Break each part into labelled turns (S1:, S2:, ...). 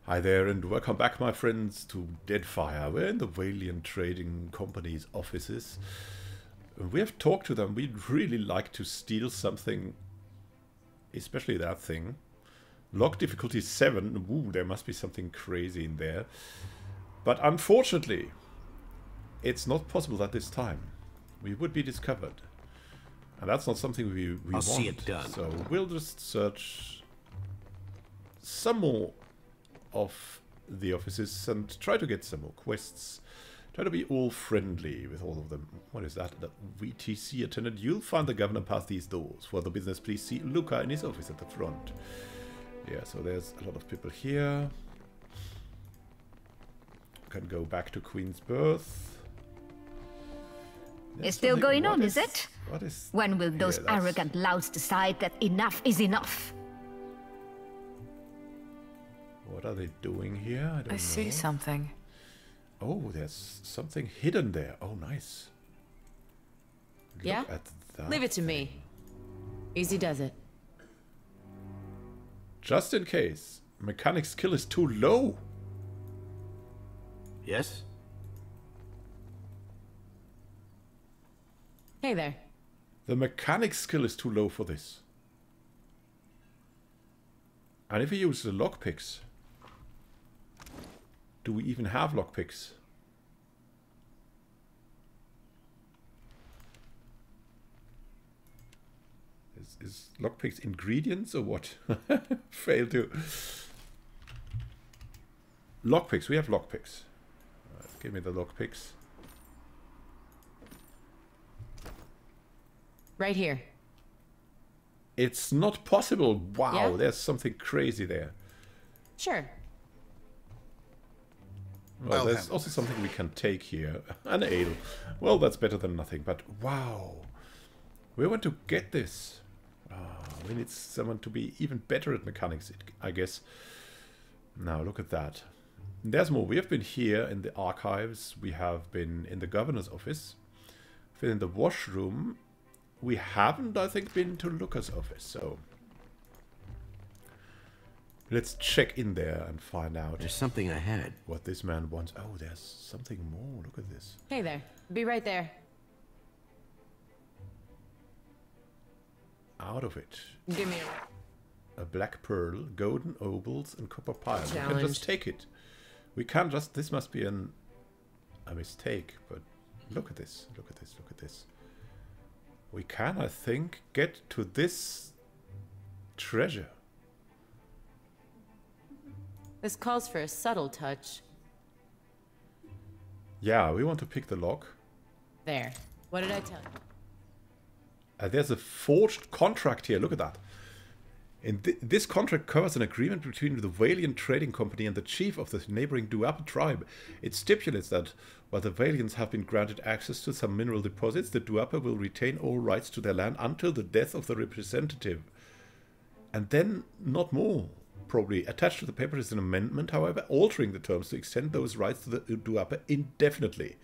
S1: Hi there and welcome back, my friends, to Deadfire. We're in the Vailian Trading Company's offices. We have talked to them. We'd really like to steal something, especially that thing. Log difficulty 7. Ooh, there must be something crazy in there. But unfortunately, it's not possible at this time. We would be discovered. And that's not something we want.
S2: See it done.
S1: So we'll just search some more of the offices and try to get some more quests. Try to be all friendly with all of them. What is that? The VTC attendant. You'll find the governor past these doors. For the business, please see Luca in his office at the front. Yeah, so there's a lot of people here. Can go back to Queen's Birth.
S3: It's still going on, is it?
S1: What is...
S3: When will those arrogant louds decide that enough is enough?
S1: What are they doing here? I don't know.
S4: I see something.
S1: Oh, there's something hidden there. Oh, nice. Look
S4: Yeah?
S1: at that.
S4: Leave it to me. Easy does it.
S1: Just in case. Mechanic skill is too low.
S2: Yes?
S4: Hey there.
S1: The mechanic skill is too low for this. And if we use the lockpicks... Do we even have lockpicks? Is lockpicks ingredients or what? Fail to... Lockpicks, we have lockpicks. Give me the lockpicks.
S4: Right here.
S1: It's not possible. Wow,
S4: Yeah?
S1: there's something crazy there.
S4: Sure.
S1: Well, there's also something we can take here. An ale. Well, that's better than nothing, but wow. We want to get this. We need someone to be even better at mechanics, I guess. Now, look at that. There's more. We have been here in the archives. We have been in the governor's office. We've been in the washroom. We haven't, I think, been to Luca's office, so... Let's check in there and find out.
S2: There's something ahead.
S1: What this man wants. Oh, there's something more. Look at this.
S4: Hey there. Be right there.
S1: Out of it.
S4: Give me
S1: A black pearl, golden opals, and copper pile. We can
S4: Challenge.
S1: just take it. We can't just... This must be a mistake, but look at this. Look at this. Look at this. We can, I think, get to this treasure.
S4: This calls for a subtle touch.
S1: Yeah, we want to pick the lock.
S4: There. What did I tell you?
S1: There's a forged contract here. Look at that. This contract covers an agreement between the Vailian Trading Company and the chief of the neighboring Duapa tribe. It stipulates that while the Vailians have been granted access to some mineral deposits, the Duapa will retain all rights to their land until the death of the representative. And then not more. Probably attached to the paper is an amendment, however, altering the terms to extend those rights to the Duapa indefinitely.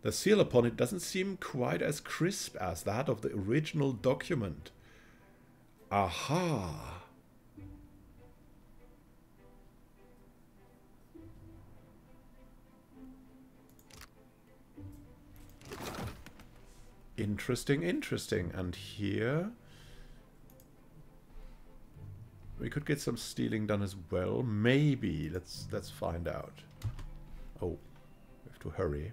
S1: The seal upon it doesn't seem quite as crisp as that of the original document. Aha! Interesting, interesting. And here... We could get some stealing done as well. Maybe. Let's find out. Oh, we have to hurry.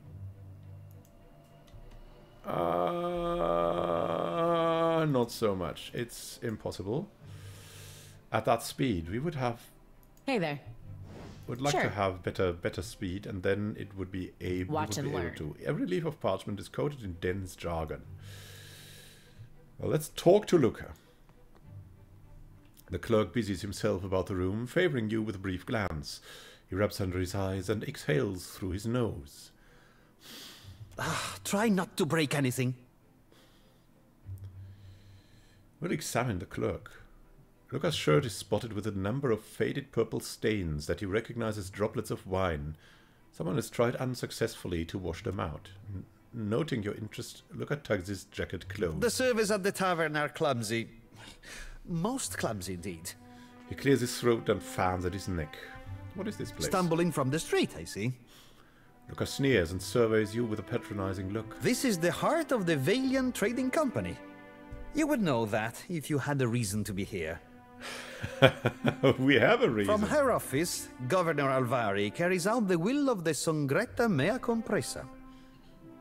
S1: Not so much. It's impossible. At that speed, we would have...
S4: Hey there.
S1: Would like
S4: Sure.
S1: to have better speed, and then it would be able,
S4: Watch and learn.
S1: to. Every leaf of parchment is coated in dense jargon. Well, let's talk to Luca. The clerk busies himself about the room, favoring you with a brief glance. He rubs under his eyes and exhales through his nose.
S5: Try not to break anything.
S1: We'll examine the clerk. Luca's shirt is spotted with a number of faded purple stains that you recognize as droplets of wine. Someone has tried unsuccessfully to wash them out. Noting your interest, Luca tugs his jacket close.
S5: The servers at the tavern are clumsy. Most clumsy, indeed.
S1: He clears his throat and fans at his neck. What is this place?
S5: Stumbling from the street, I see.
S1: Lucas sneers and surveys you with a patronizing look.
S5: This is the heart of the Vailian Trading Company. You would know that if you had a reason to be here.
S1: We have a reason.
S5: From her office, Governor Alvari carries out the will of the Songretta Mea Compresa.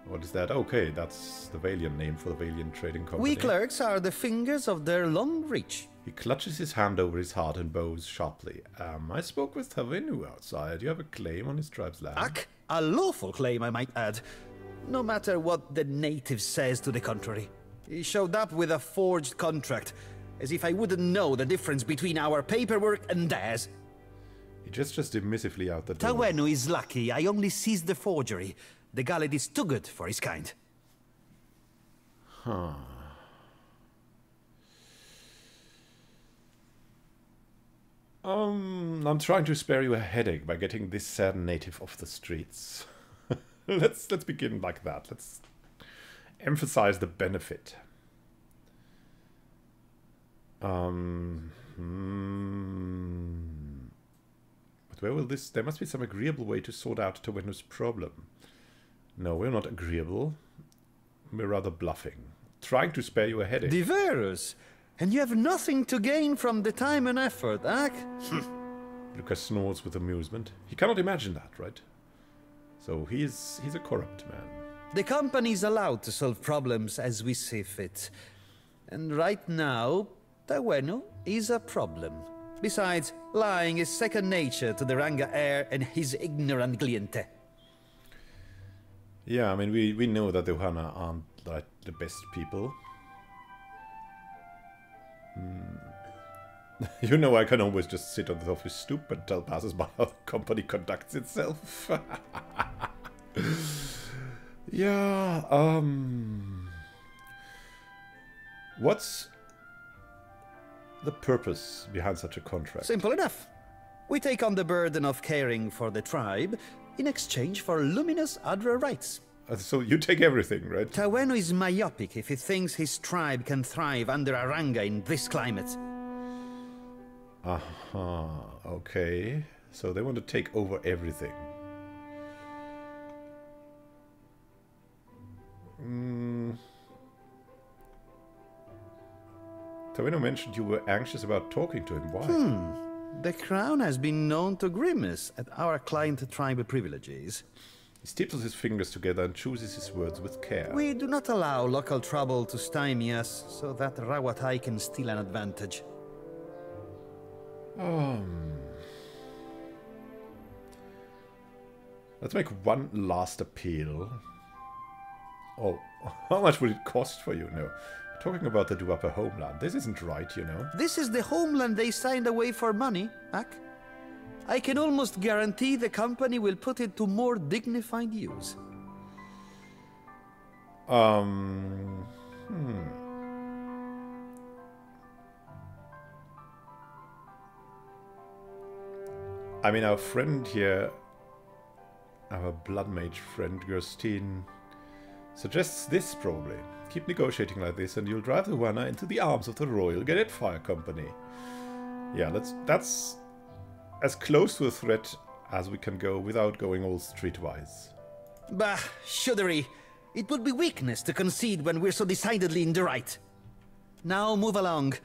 S1: What is that? Okay, that's the Vailian name for the Vailian Trading Company.
S5: We clerks are the fingers of their long reach.
S1: He clutches his hand over his heart and bows sharply. I spoke with Tavenu outside. You have a claim on his tribe's land.
S5: Ak, a lawful claim, I might add. No matter what the native says to the contrary. He showed up with a forged contract, as if I wouldn't know the difference between our paperwork and theirs.
S1: He gestures dismissively out the door.
S5: Tawenu is lucky. I only seized the forgery. The Galad is too good for his kind.
S1: Huh. I'm trying to spare you a headache by getting this sad native off the streets. Let's begin like that. Let's emphasize the benefit. But where will this... There must be some agreeable way to sort out Tawenu's problem. No, we're not agreeable. We're rather bluffing. Trying to spare you a headache.
S5: Diverus! And you have nothing to gain from the time and effort, Ak?
S1: Lucas snores with amusement. He cannot imagine that, right? So he's a corrupt man.
S5: The company's allowed to solve problems as we see fit. And right now, Tawenu is a problem. Besides, lying is second nature to the Ranga heir and his ignorant cliente.
S1: Yeah, I mean, we know that the Ohana aren't like the best people. You know, I can always just sit on the office stoop and tell passers-by how the company conducts itself. Yeah, what's the purpose behind such a contract?
S5: Simple enough. We take on the burden of caring for the tribe in exchange for luminous Adra rights.
S1: So you take everything, right?
S5: Tawenu is myopic if he thinks his tribe can thrive under Aranga in this climate.
S1: Aha, okay. So they want to take over everything. Tawenu mentioned you were anxious about talking to him. Why?
S5: The crown has been known to grimace at our client tribal privileges.
S1: He staples his fingers together and chooses his words with care.
S5: We do not allow local trouble to stymie us, so that Rawatai can steal an advantage.
S1: Let's make one last appeal. Oh, how much would it cost for you? No. Talking about the Duapa homeland. This isn't right, you know.
S5: This is the homeland they signed away for money, Ak. I can almost guarantee the company will put it to more dignified use.
S1: I mean, our friend here, our blood mage friend Gurstine, suggests this probably. Keep negotiating like this and you'll drive the Wana into the arms of the Royal Deadfire Company. Yeah, that's as close to a threat as we can go without going all streetwise.
S5: Bah, shuddery. It would be weakness to concede when we're so decidedly in the right. Now move along.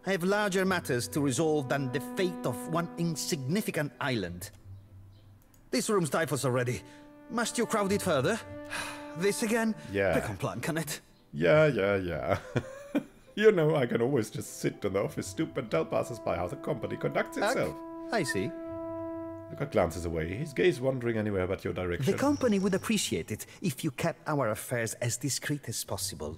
S5: I have larger matters to resolve than the fate of one insignificant island. This room stifles already. Must you crowd it further? This again?
S1: Yeah.
S5: Pick on plan, can it?
S1: Yeah. You know, I can always just sit on the office stoop and tell passers-by how the company conducts itself.
S5: I see.
S1: Luca glances away, his gaze wandering anywhere but your direction.
S5: The company would appreciate it if you kept our affairs as discreet as possible.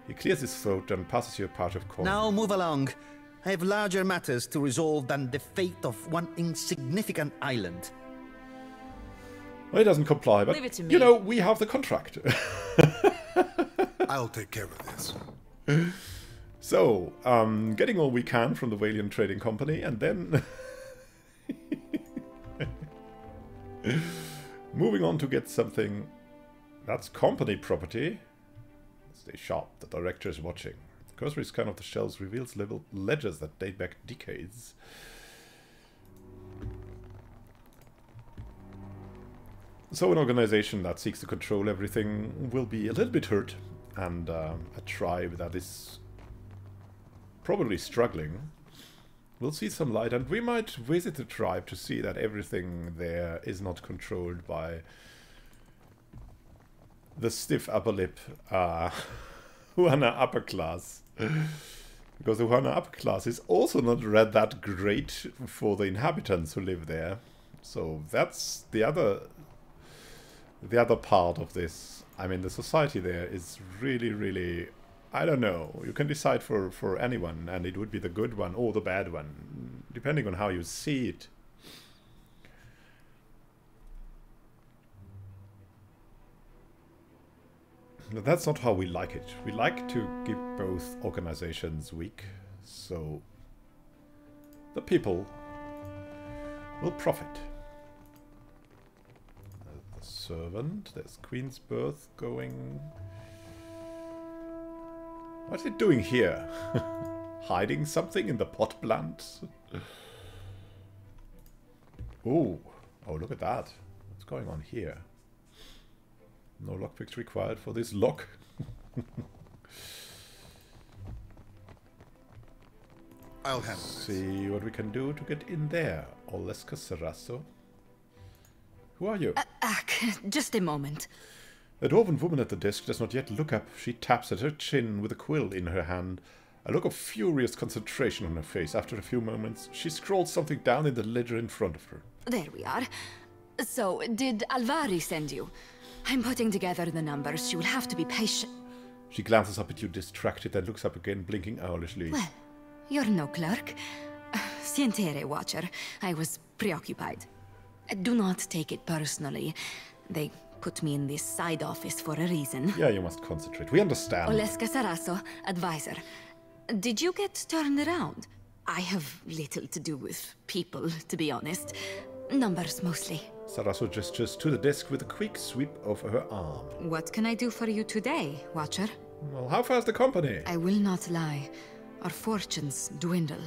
S1: He clears his throat and passes you a pouch of corn.
S5: Now move along. I have larger matters to resolve than the fate of one insignificant island.
S1: Well, he doesn't comply, but,
S4: Leave it to me.
S1: you know, we have the contract.
S2: I'll take care of this.
S1: So, getting all we can from the Vailian Trading Company, and then... moving on to get something that's company property. Stay sharp, the director is watching. The cursory scan of the shelves reveals ledgers that date back decades. So an organization that seeks to control everything will be a little bit hurt, and a tribe that is probably struggling will see some light, and we might visit the tribe to see that everything there is not controlled by the stiff upper lip Huana upper class. Because the Huana upper class is also not read that great for the inhabitants who live there. So that's the other part of this. I mean, the society there is really, really, I don't know. You can decide for anyone, and it would be the good one or the bad one, depending on how you see it. But that's not how we like it. We like to keep both organizations weak, so the people will profit. The servant, there's Queen's Birth going. What's it doing here? Hiding something in the pot plant? Oh, look at that. What's going on here? No lockpicks required for this lock.
S5: I'll handle this.
S1: See what we can do to get in there. Oleska Sarasso. Who are you?
S2: Just a moment.
S1: The dwarven woman at the desk does not yet look up. She taps at her chin with a quill in her hand. A look of furious concentration on her face. After a few moments, she scrawls something down in the ledger in front of her.
S2: There we are. So, did Alvari send you? I'm putting together the numbers. You will have to be patient.
S1: She glances up at you distracted, then looks up again, blinking owlishly.
S2: Well, you're no clerk. Sientere, Watcher. I was preoccupied. Do not take it personally. They put me in this side office for a reason.
S1: Yeah, you must concentrate. We understand.
S2: Oleska Sarasso, advisor. Did you get turned around? I have little to do with people, to be honest. Numbers mostly.
S1: Sarasso gestures to the desk with a quick sweep of her arm.
S2: What can I do for you today, Watcher?
S1: Well, how far is the company?
S2: I will not lie. Our fortunes dwindle.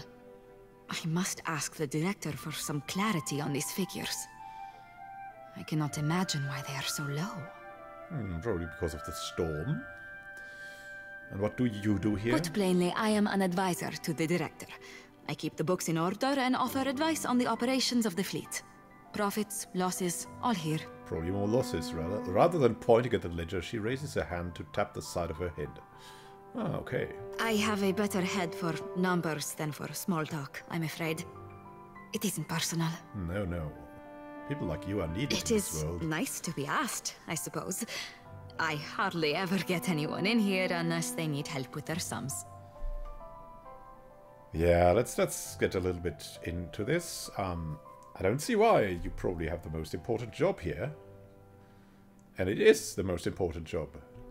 S2: I must ask the director for some clarity on these figures. I cannot imagine why they are so low.
S1: Probably because of the storm. And what do you do here?
S2: Put plainly, I am an advisor to the director. I keep the books in order and offer advice on the operations of the fleet. Profits, losses, all here.
S1: Probably more losses, rather. Rather than pointing at the ledger, she raises her hand to tap the side of her head. Ah, okay.
S2: I have a better head for numbers than for small talk, I'm afraid. It isn't personal.
S1: No. People like you are needed
S2: It
S1: in this
S2: is
S1: world.
S2: nice to be asked, I suppose. I hardly ever get anyone in here unless they need help with their sums.
S1: Yeah, let's get a little bit into this. I don't see why. You probably have the most important job here. And it is the most important job.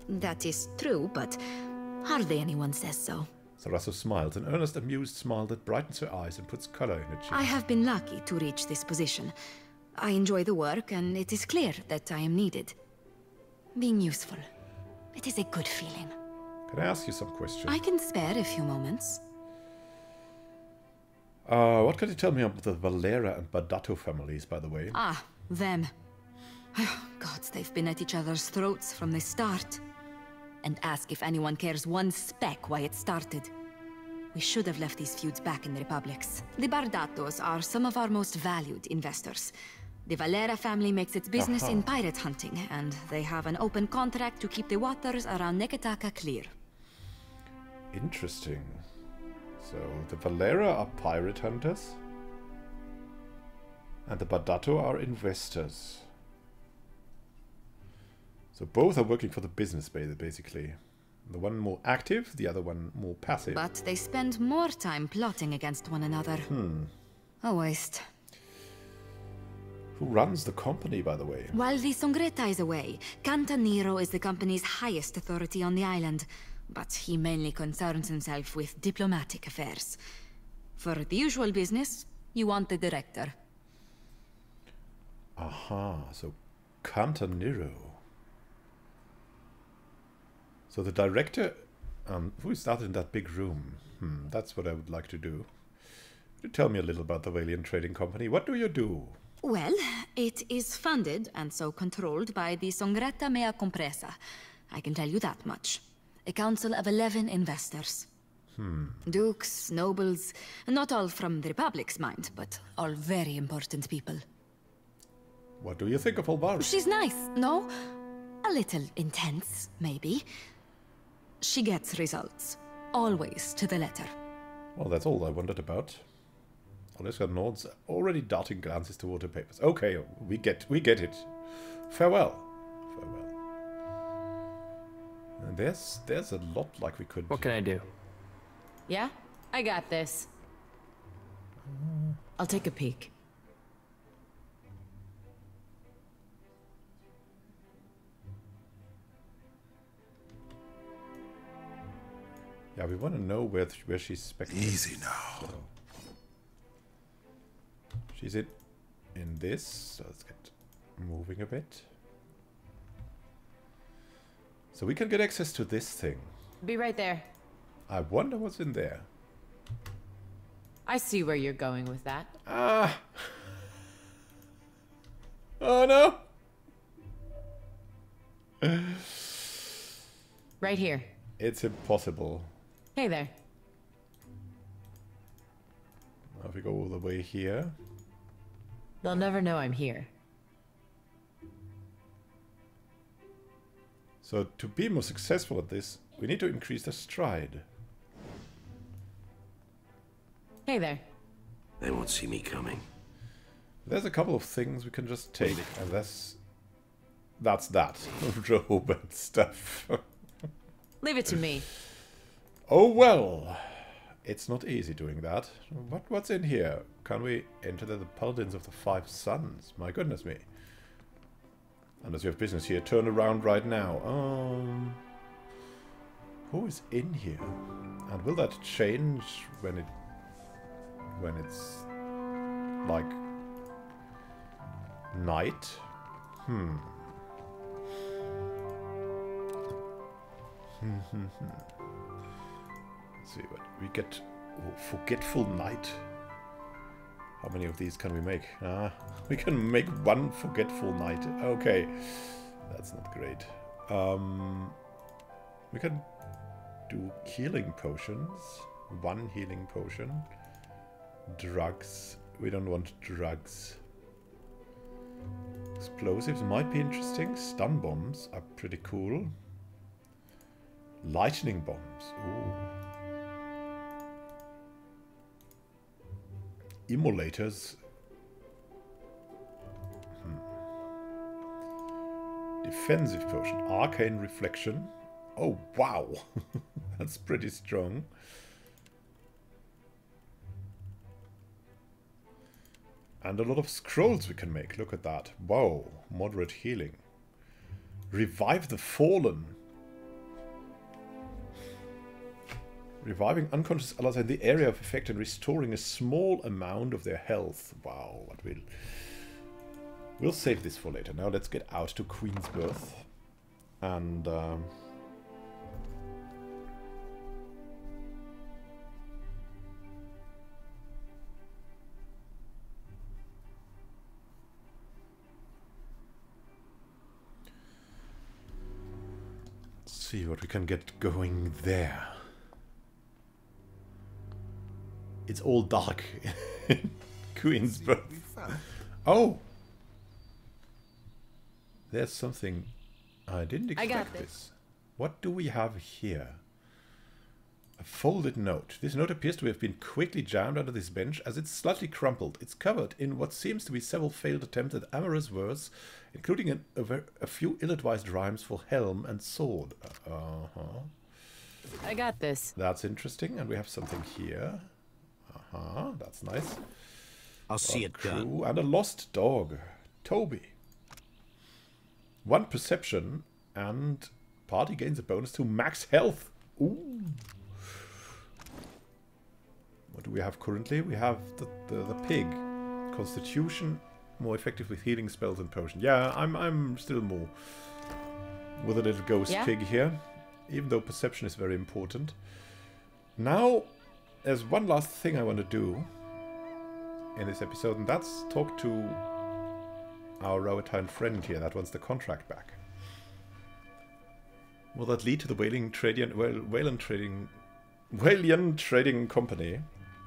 S2: That is true, but hardly anyone says so.
S1: Sarasso smiles, an earnest, amused smile that brightens her eyes and puts color in her cheeks.
S2: I have been lucky to reach this position. I enjoy the work, and it is clear that I am needed. Being useful. It is a good feeling.
S1: Can I ask you some questions?
S2: I can spare a few moments.
S1: What can you tell me about the Valera and Badato families, by the way?
S2: Ah, them. Gods, they've been at each other's throats from the start. And ask if anyone cares one speck why it started. We should have left these feuds back in the Republics. The Bardatos are some of our most valued investors. The Valera family makes its business in pirate hunting, and they have an open contract to keep the waters around Neketaka clear.
S1: Interesting. So, the Valera are pirate hunters, and the Bardato are investors. So both are working for the business, basically. The one more active, the other one more passive.
S2: But they spend more time plotting against one another. A waste.
S1: Who runs the company, by the way?
S2: While the Songreta is away, Cantaniro is the company's highest authority on the island, but he mainly concerns himself with diplomatic affairs. For the usual business, you want the director.
S1: Aha, so Cantaniro. So the director, who is that in that big room? That's what I would like to do. Could you tell me a little about the Vailian Trading Company? What do you do?
S2: Well, it is funded and so controlled by the Songretta Mea Compresa. I can tell you that much. A council of 11 investors. Dukes, nobles, not all from the Republic's mind, but all very important people.
S1: What do you think of Alvaro?
S2: She's nice, no? A little intense, maybe. She gets results. Always to the letter.
S1: Well, that's all I wondered about. Oleska nods, already darting glances toward her papers. Okay, we get it. Farewell. Farewell. And there's a lot like we could...
S6: What can I do?
S4: Yeah? I got this. I'll take a peek.
S1: Yeah, we want to know where she's spec'd.
S7: Easy now.
S1: So, she's in this, so let's get moving a bit. So we can get access to this thing.
S4: Be right there.
S1: I wonder what's in there.
S4: I see where you're going with that.
S1: Ah! Oh no!
S4: Right here.
S1: It's impossible.
S4: Hey there.
S1: Now if we go all the way here.
S4: They'll never know I'm here.
S1: So to be more successful at this, we need to increase the stride.
S4: Hey there.
S7: They won't see me coming.
S1: There's a couple of things we can just take, and that's that. Robe and stuff.
S4: Leave it to me.
S1: Oh well. It's not easy doing that. What's in here? Can we enter the Paladins of the Five Suns? My goodness me. Unless you have business here, turn around right now. Who is in here? And will that change when it's like night? Let's see what we get. Oh, forgetful night. How many of these can we make? We can make one forgetful night. Okay, that's not great. We can do healing potions. One healing potion. Drugs. We don't want drugs. Explosives might be interesting. Stun bombs are pretty cool. Lightning bombs. Ooh. Immolators. Defensive potion. Arcane reflection. Oh, wow. That's pretty strong. And a lot of scrolls we can make. Look at that. Wow. Moderate healing. Revive the Fallen. Reviving unconscious allies in the area of effect and restoring a small amount of their health. Wow, what will... We'll save this for later. Now let's get out to Queensbirth. And... see what we can get going there. It's all dark in Queensbirth. Oh! There's something... I didn't expect this. What do we have here? A folded note. This note appears to have been quickly jammed under this bench as it's slightly crumpled. It's covered in what seems to be several failed attempts at amorous verse, including a few ill-advised rhymes for helm and sword.
S4: I got this.
S1: That's interesting. And we have something here. That's nice.
S5: I'll see it done.
S1: And a lost dog. Toby. 1 perception and party gains a bonus to max health. Ooh. What do we have currently? We have the pig. Constitution, more effective with healing spells and potions. Yeah, I'm still more with a little ghost pig here, even though perception is very important. Now, there's one last thing I want to do in this episode, and that's talk to our Roetine friend here that wants the contract back. Will that lead to the Vailian Trading Company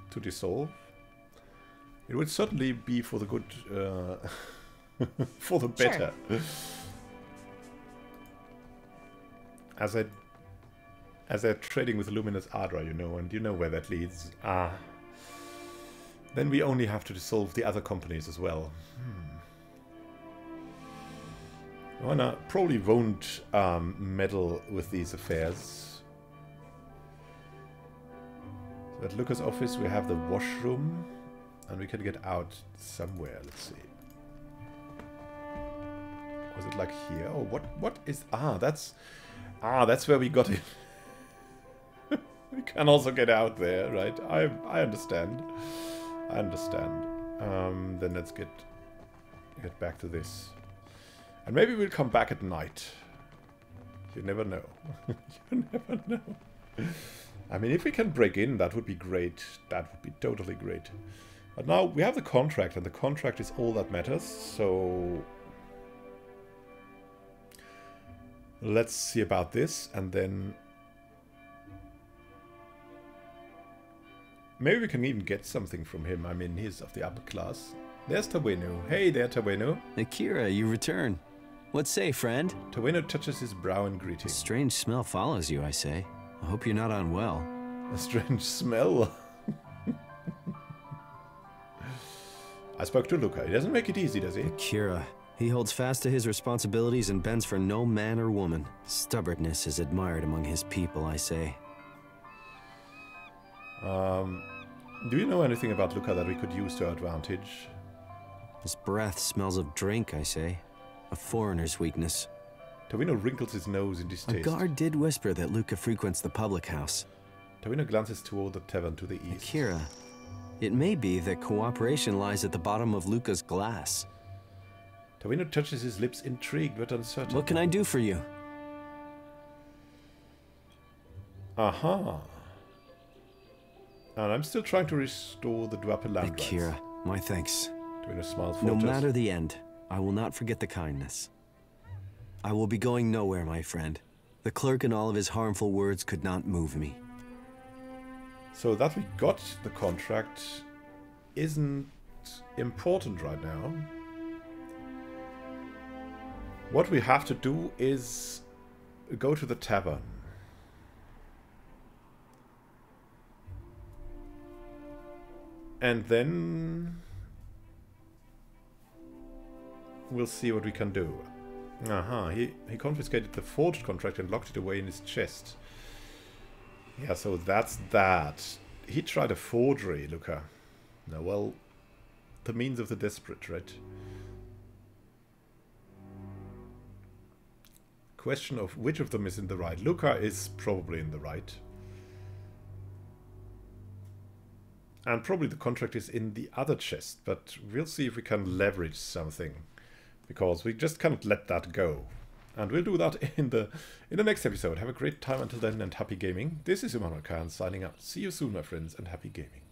S1: to dissolve? It would certainly be for the good, for the better. Sure. As they're trading with Luminous Ardra, you know, and you know where that leads. Then we only have to dissolve the other companies as well. Well, probably won't meddle with these affairs. So at Lucas' office we have the washroom, and we can get out somewhere. Let's see. Was it like here? Oh, what is... that's where we got it. We can also get out there, right? I understand. I understand. Then let's get back to this. And maybe we'll come back at night. You never know. You never know. I mean, if we can break in, that would be great. That would be totally great. But now we have the contract, and the contract is all that matters, so... Let's see about this, and then... Maybe we can even get something from him. I mean, he's of the upper class. There's Tawenu. Hey there, Tawenu.
S6: Akira, you return. What say, friend?
S1: Tawenu touches his brow in greeting.
S6: A strange smell follows you, I say. I hope you're not unwell.
S1: A strange smell? I spoke to Luca. He doesn't make it easy, does he?
S6: Akira. He holds fast to his responsibilities and bends for no man or woman. Stubbornness is admired among his people, I say.
S1: Do you know anything about Luca that we could use to our advantage?
S6: His breath smells of drink, I say. A foreigner's weakness.
S1: Tawinu wrinkles his nose in distaste.
S6: A guard did whisper that Luca frequents the public house.
S1: Tawinu glances toward the tavern to the east.
S6: Akira, it may be that cooperation lies at the bottom of Luca's glass.
S1: Tawinu touches his lips, intrigued but uncertain.
S6: What can I do for you?
S1: Aha. And I'm still trying to restore the Dwapper land
S6: Akira,
S1: rights.
S6: my thanks.
S1: Tawinu smiles.
S6: No matter the end, I will not forget the kindness. I will be going nowhere, my friend. The clerk and all of his harmful words could not move me.
S1: So that we got the contract isn't important right now. What we have to do is go to the tavern. And then we'll see what we can do. Aha, he confiscated the forged contract and locked it away in his chest. Yeah, so that's that. He tried a forgery, Luca. No, well, the means of the desperate, right? Question of which of them is in the right. Luca is probably in the right. And probably the contract is in the other chest, but we'll see if we can leverage something. Because we just cannot let that go. And we'll do that in the next episode. Have a great time until then and happy gaming. This is Immanuel Khan signing out. See you soon, my friends, and happy gaming.